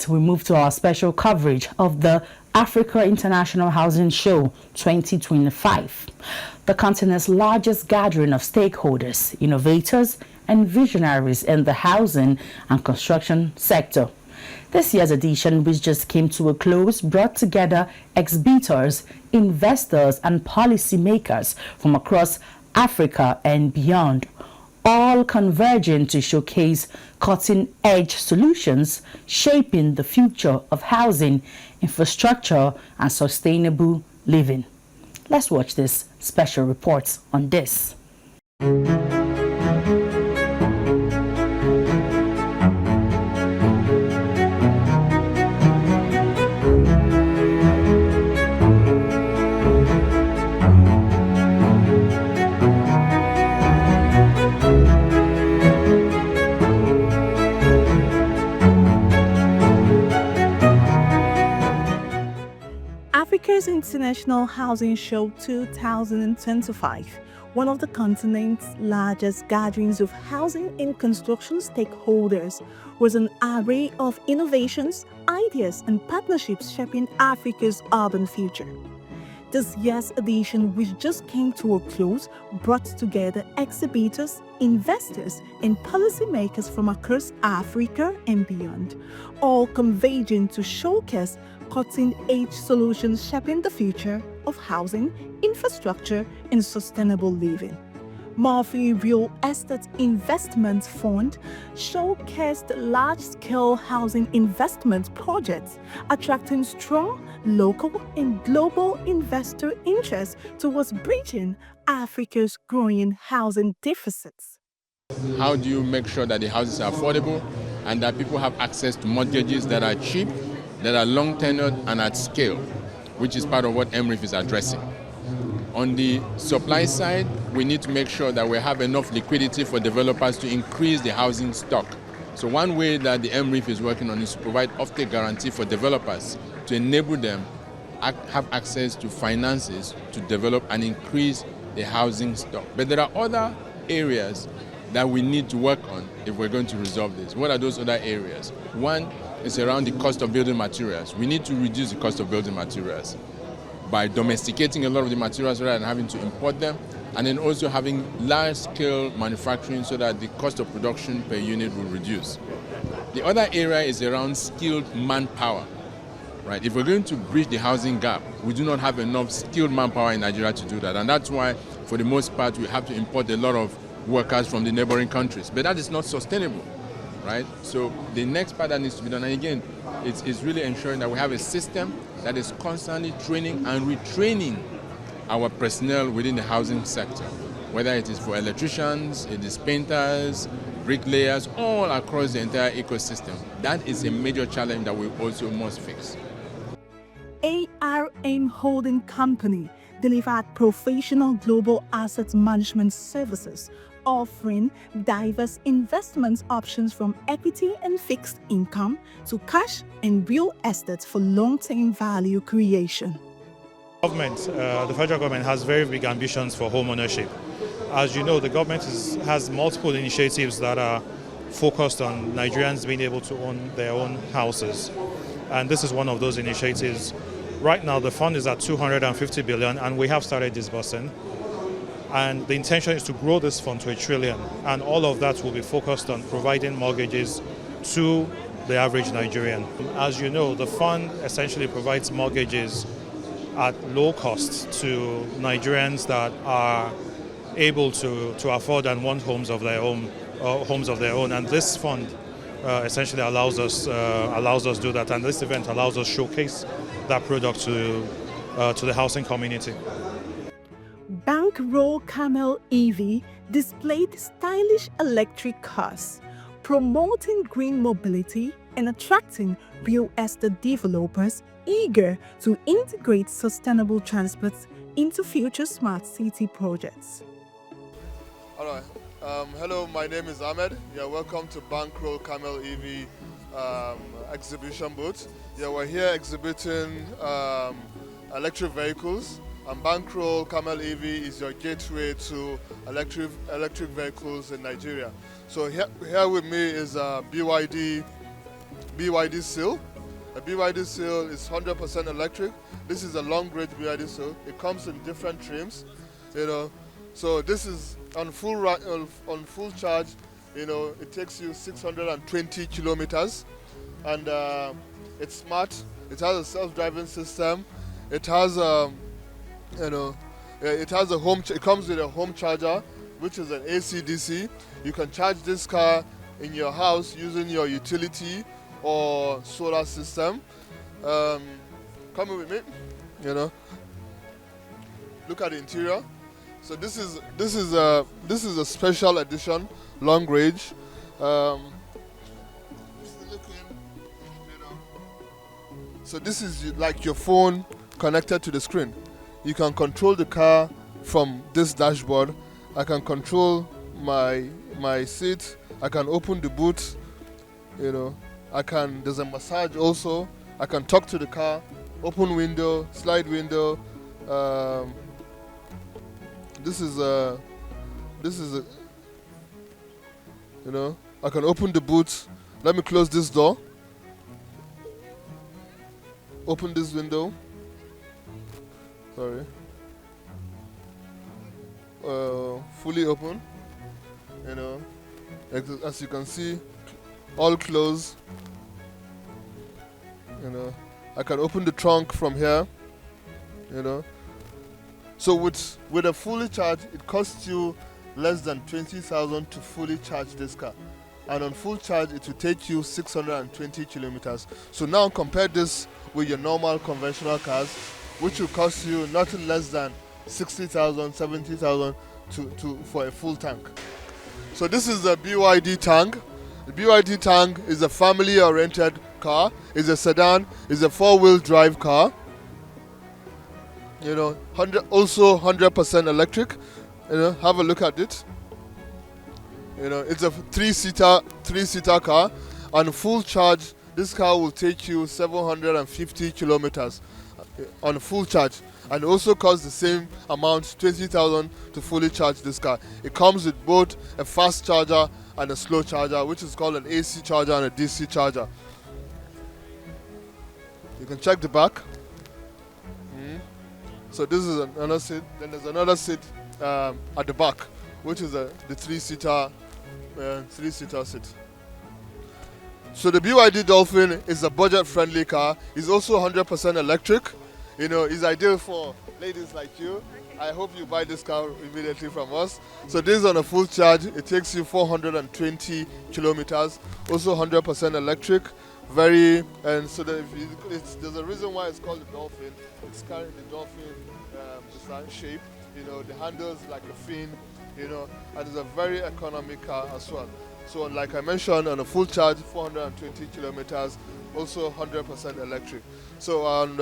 that, we move to our special coverage of the Africa International Housing Show 2025, the continent's largest gathering of stakeholders, innovators, and visionaries in the housing and construction sector. This year's edition, which just came to a close, brought together exhibitors, investors, and policymakers from across Africa and beyond, all converging to showcase cutting-edge solutions shaping the future of housing, infrastructure, and sustainable living. Let's watch this special report on this. Africa's International Housing Show 2025, one of the continent's largest gatherings of housing and construction stakeholders, was an array of innovations, ideas, and partnerships shaping Africa's urban future. This year's edition, which just came to a close, brought together exhibitors, investors, and policymakers from across Africa and beyond, all converging to showcase cutting-edge solutions shaping the future of housing, infrastructure, and sustainable living. MOFI Real Estate Investment Fund showcased large-scale housing investment projects, attracting strong local and global investor interest towards bridging Africa's growing housing deficits. How do you make sure that the houses are affordable and that people have access to mortgages that are cheap, that are long tenured and at scale, which is part of what MREF is addressing. On the supply side, we need to make sure that we have enough liquidity for developers to increase the housing stock. So one way that the MREF is working on is to provide offtake guarantee for developers to enable them have access to finances to develop and increase the housing stock. But there are other areas that we need to work on if we're going to resolve this. What are those other areas? One is around the cost of building materials. We need to reduce the cost of building materials by domesticating a lot of the materials rather than having to import them, and then also having large-scale manufacturing so that the cost of production per unit will reduce. The other area is around skilled manpower. Right? If we're going to bridge the housing gap, we do not have enough skilled manpower in Nigeria to do that, and that's why, for the most part, we have to import a lot of workers from the neighboring countries. But that is not sustainable. Right? So the next part that needs to be done, and again, it's really ensuring that we have a system that is constantly training and retraining our personnel within the housing sector, whether it is for electricians, it is painters, bricklayers, all across the entire ecosystem. That is a major challenge that we also must fix. ARM Holding Company delivered professional global asset management services, offering diverse investment options from equity and fixed income to cash and real estate for long-term value creation. The federal government has very big ambitions for home ownership. As you know, the government has multiple initiatives that are focused on Nigerians being able to own their own houses. And this is one of those initiatives. Right now, the fund is at 250 billion, and we have started disbursing. And the intention is to grow this fund to $1 trillion. And all of that will be focused on providing mortgages to the average Nigerian. As you know, the fund essentially provides mortgages at low cost to Nigerians that are able to afford and want homes of their own. And this fund essentially allows us do that. And this event allows us showcase that product to the housing community. Bankroll CamelEV displayed stylish electric cars, promoting green mobility and attracting real estate developers eager to integrate sustainable transport into future smart city projects. All right. Hello, my name is Ahmed. Yeah, welcome to Bankroll CamelEV exhibition booth. Yeah, we're here exhibiting electric vehicles. And Bankroll CamelEV is your gateway to electric vehicles in Nigeria. So here with me is BYD Seal. A BYD seal is 100% electric. This is a long-range BYD seal. It comes in different trims, you know. So this is on full charge. You know, it takes you 620 kilometers, and it's smart. It has a self-driving system. It has you know, it has a it comes with a home charger, which is an AC/DC. You can charge this car in your house using your utility or solar system. Come with me, you know. Look at the interior. So this is a special edition long range. So this is like your phone connected to the screen. You can control the car from this dashboard. I can control my seat. I can open the boot. You know, there's a massage also. I can talk to the car, open window, slide window. This is a, you know, I can open the boot. Let me close this door. Open this window. Sorry. Fully open. You know, as you can see, all closed. You know, I can open the trunk from here. You know, so with a fully charged, it costs you less than 20,000 to fully charge this car, and on full charge, it will take you 620 kilometers. So now compare this with your normal conventional cars, which will cost you nothing less than 60,000, 70,000 for a full tank. So this is the BYD Tang. The BYD Tang is a family-oriented car. It's a sedan. It's a four-wheel drive car. You know, also 100% electric. You know, have a look at it. You know, it's a three-seater car. On full charge, this car will take you 750 kilometers on full charge, and also costs the same amount, 20,000, to fully charge this car. It comes with both a fast charger and a slow charger, which is called an AC charger and a DC charger. You can check the back. So this is another seat. Then there's another seat at the back, which is the three-seater seat. So the BYD Dolphin is a budget-friendly car. It's also 100% electric. You know, it's ideal for ladies like you. I hope you buy this car immediately from us. So this is on a full charge. It takes you 420 kilometers. Also 100% electric. There's a reason why it's called the Dolphin. It's carrying the dolphin design shape. You know, the handles like a fin. You know, and it's a very economic car as well. So like I mentioned, on a full charge, 420 kilometers, also 100% electric. So and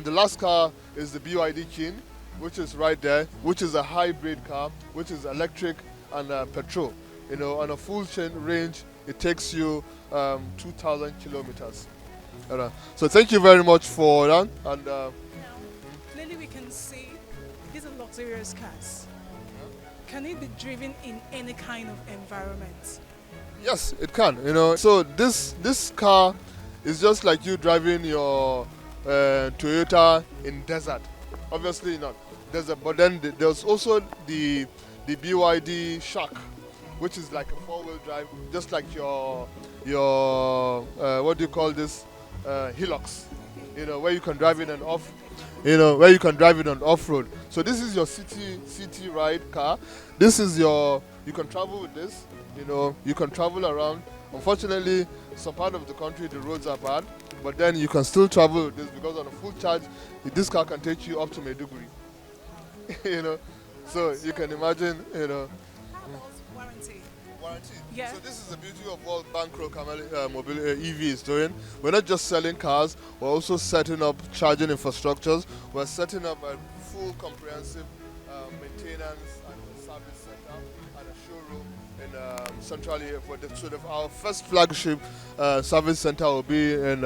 the last car is the BYD King, which is right there, which is a hybrid car, which is electric and petrol. You know, on a full range, it takes you 2,000 kilometers. So thank you very much for that. And Clearly we can see these are luxurious cars. Can it be driven in any kind of environment? Yes, it can. You know, so this car is just like you driving your Toyota in desert. Obviously not desert, but then there's also the BYD Shark, which is like a four-wheel drive, just like your what do you call this, Hilux. You know, where you can drive it on off. You know, where you can drive it on off-road. So this is your city ride car. This is you can travel with this. You know, you can travel around. Unfortunately, some part of the country the roads are bad, but then you can still travel with this because on a full charge, this car can take you up to Maiduguri. You know, so you can imagine. You know. How about warranty? Warranty. Yeah. So this is the beauty of what Bankroll CamelEV is doing. We're not just selling cars, we're also setting up charging infrastructures. We're setting up a full comprehensive maintenance and service center and a showroom in Central area. Our first flagship service center will be in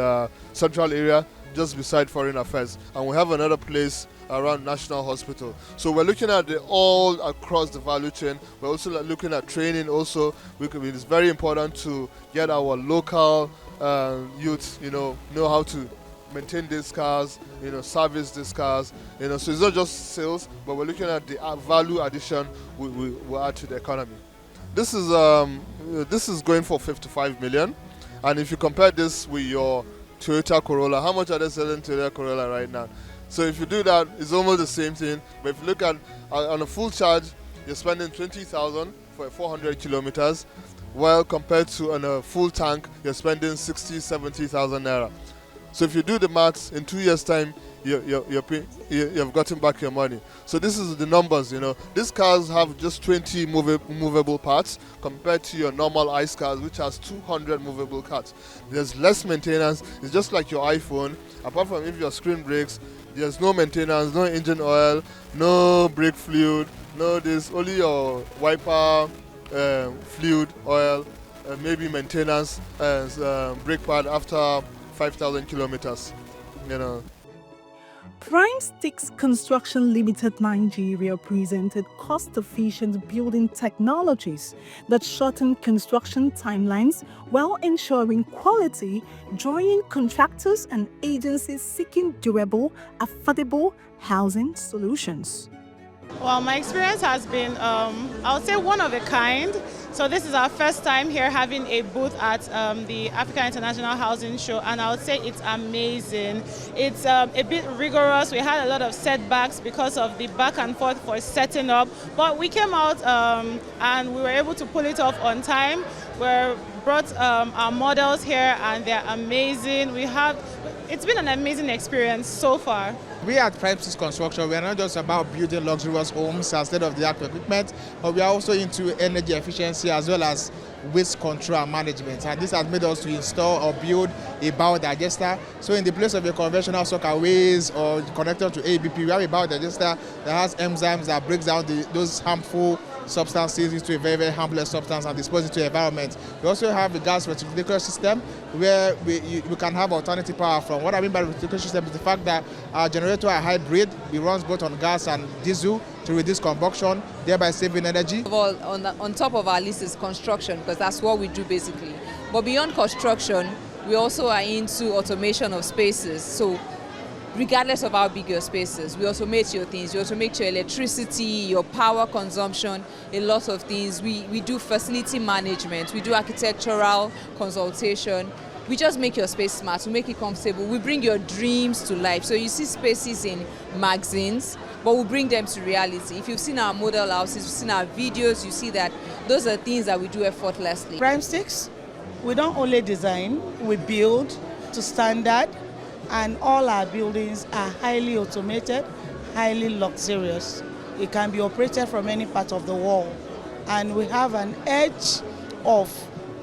Central area, just beside Foreign Affairs, and we have another place around National Hospital. So we're looking at all across the value chain. We're also looking at training also. It's very important to get our local youths, know how to maintain these cars, service these cars, so it's not just sales, but we're looking at the value addition we add to the economy. This is going for 55 million, and if you compare this with your Toyota Corolla, how much are they selling Toyota Corolla right now? So if you do that, it's almost the same thing. But if you look at on a full charge, you're spending 20,000 for 400 kilometers, while compared to on a full tank, you're spending 60,000-70,000 naira. So if you do the maths, in 2 years' time, you've gotten back your money. So this is the numbers, These cars have just 20 movable parts compared to your normal ICE cars, which has 200 movable parts. There's less maintenance. It's just like your iPhone. Apart from if your screen breaks, there's no maintenance, no engine oil, no brake fluid, no this, only your wiper fluid, oil, maybe maintenance, brake pad after 5,000 kilometers, Primestix Construction Limited Nigeria presented cost-efficient building technologies that shorten construction timelines while ensuring quality, drawing contractors and agencies seeking durable, affordable housing solutions. Well, my experience has been, I would say, one of a kind. So this is our first time here having a booth at the Africa International Housing Show, and I would say it's amazing. It's a bit rigorous. We had a lot of setbacks because of the back and forth for setting up, but we came out and we were able to pull it off on time. We brought our models here, and they're amazing. It's been an amazing experience so far. We at Primestix Construction, we are not just about building luxurious homes and state-of-the-art equipment, but we are also into energy efficiency as well as waste control and management. And this has made us to install or build a biodigester. So in the place of a conventional soakaways or connected to ABP, we have a biodigester that has enzymes that breaks down those harmful substances into a very, very harmless substance and dispose it to the environment. We also have the gas recirculation system where we can have alternative power from. What I mean by recirculation system is the fact that our generator are hybrid. It runs both on gas and diesel to reduce combustion, thereby saving energy. Well, on top of our list is construction, because that's what we do basically. But beyond construction, we also are into automation of spaces. So regardless of how big your space is, we automate your things. You automate your electricity, your power consumption, a lot of things. We do facility management, we do architectural consultation. We just make your space smart, we make it comfortable. We bring your dreams to life. So you see spaces in magazines, but we bring them to reality. If you've seen our model houses, you've seen our videos, you see that those are things that we do effortlessly. Primestix, we don't only design, we build to standard. And all our buildings are highly automated, highly luxurious. It can be operated from any part of the world. And we have an edge of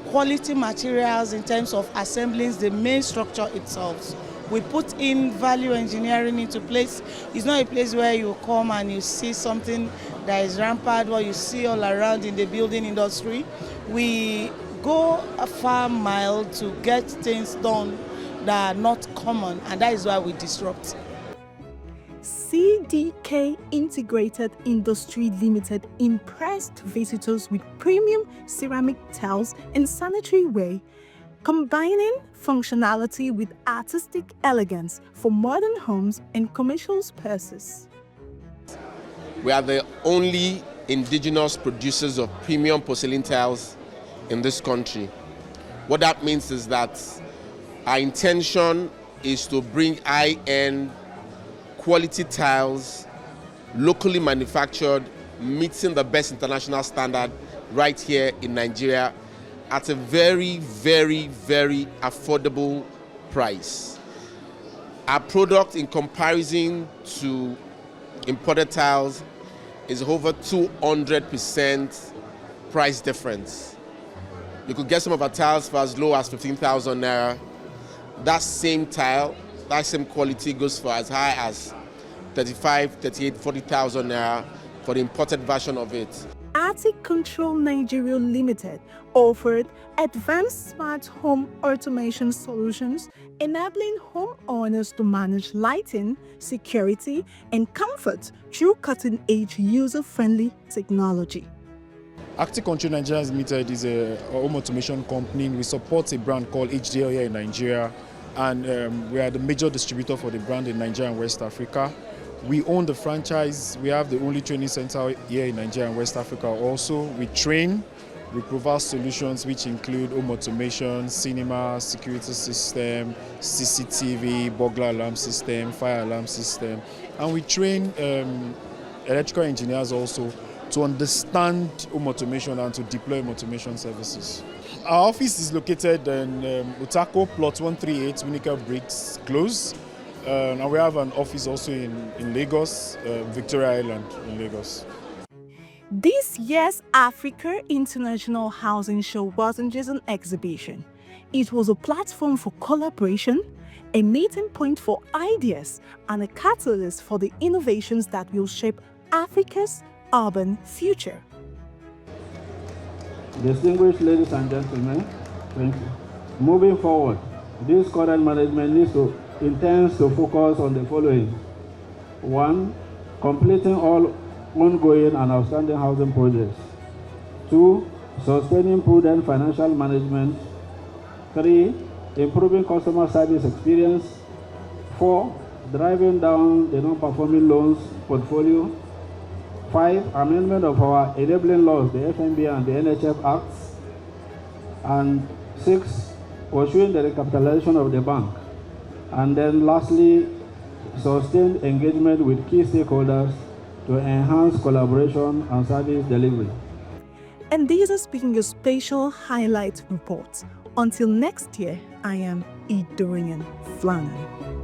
quality materials in terms of assembling the main structure itself. We put in value engineering into place. It's not a place where you come and you see something that is rampant, what you see all around in the building industry. We go a far mile to get things done that are not common, and that is why we disrupt. CDK Integrated Industry Limited impressed visitors with premium ceramic tiles and sanitary ware, combining functionality with artistic elegance for modern homes and commercial spaces. We are the only indigenous producers of premium porcelain tiles in this country. What that means is that our intention is to bring high-end quality tiles, locally manufactured, meeting the best international standard right here in Nigeria at a very, very, very affordable price. Our product, in comparison to imported tiles, is over 200% price difference. You could get some of our tiles for as low as 15,000 naira. That same tile, that same quality goes for as high as 35, 38, 40,000 naira for the imported version of it. Arctic Control Nigeria Limited offered advanced smart home automation solutions, enabling homeowners to manage lighting, security, and comfort through cutting-edge user-friendly technology. Bankroll Nigeria Limited is a home automation company. We support a brand called HDL here in Nigeria, and we are the major distributor for the brand in Nigeria and West Africa. We own the franchise. We have the only training center here in Nigeria and West Africa also. We train, we provide solutions which include home automation, cinema, security system, CCTV, burglar alarm system, fire alarm system. And we train electrical engineers also to understand home automation and to deploy home automation services. Our office is located in Utako, plot 138, Winika Bricks, Close. And we have an office also in Lagos, Victoria Island in Lagos. This year's Africa International Housing Show wasn't just an exhibition. It was a platform for collaboration, a meeting point for ideas, and a catalyst for the innovations that will shape Africa's urban future. Distinguished ladies and gentlemen, thank you. Moving forward, this current management intends to focus on the following. 1. Completing all ongoing and outstanding housing projects. 2. Sustaining prudent financial management. 3. Improving customer service experience. 4. Driving down the non-performing loans portfolio. 5. Amendment of our enabling laws, the FMB and the NHF Acts. And 6. Pursuing the recapitalization of the bank. And then lastly, sustained engagement with key stakeholders to enhance collaboration and service delivery. And these are being a special highlight report. Until next year, I am Idorian Flannan.